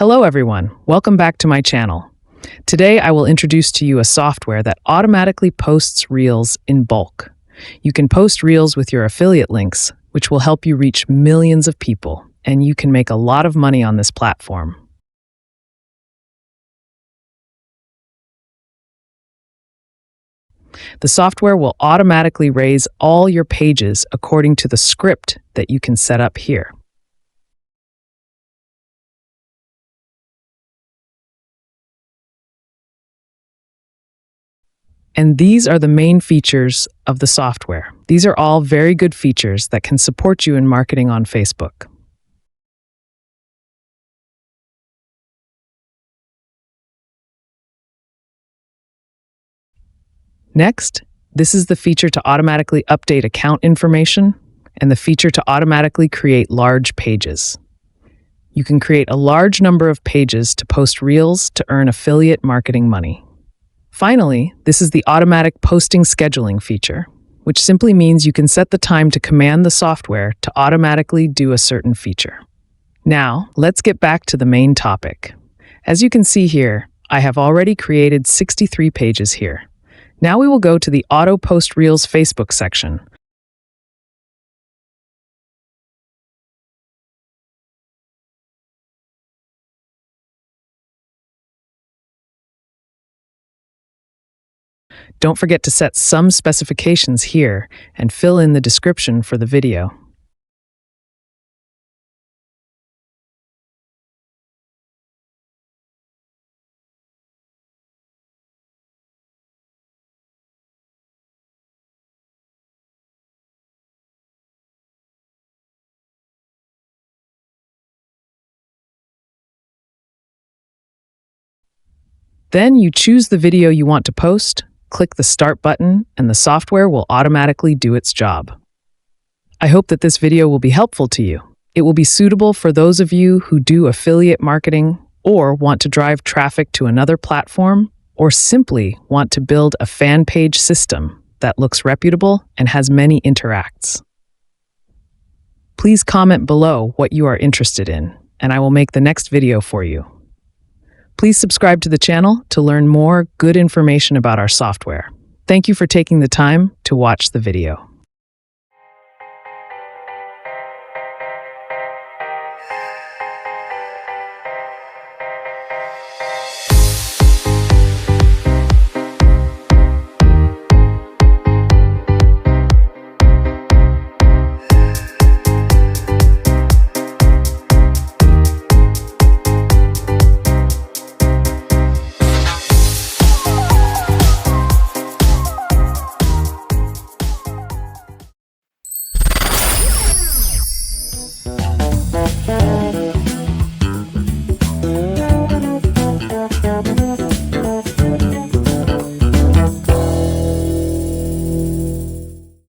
Hello everyone, welcome back to my channel. Today I will introduce to you a software that automatically posts reels in bulk. You can post reels with your affiliate links, which will help you reach millions of people, and you can make a lot of money on this platform. The software will automatically raise all your pages according to the script that you can set up here. And these are the main features of the software. These are all very good features that can support you in marketing on Facebook. Next, this is the feature to automatically update account information and the feature to automatically create large pages. You can create a large number of pages to post reels to earn affiliate marketing money. Finally, this is the automatic posting scheduling feature, which simply means you can set the time to command the software to automatically do a certain feature. Now, let's get back to the main topic. As you can see here, I have already created 63 pages here. Now we will go to the Auto Post Reels Facebook section. Don't forget to set some specifications here and fill in the description for the video. Then you choose the video you want to post, click the Start button, and the software will automatically do its job. I hope that this video will be helpful to you. It will be suitable for those of you who do affiliate marketing or want to drive traffic to another platform or simply want to build a fan page system that looks reputable and has many interacts. Please comment below what you are interested in, and I will make the next video for you. Please subscribe to the channel to learn more good information about our software. Thank you for taking the time to watch the video.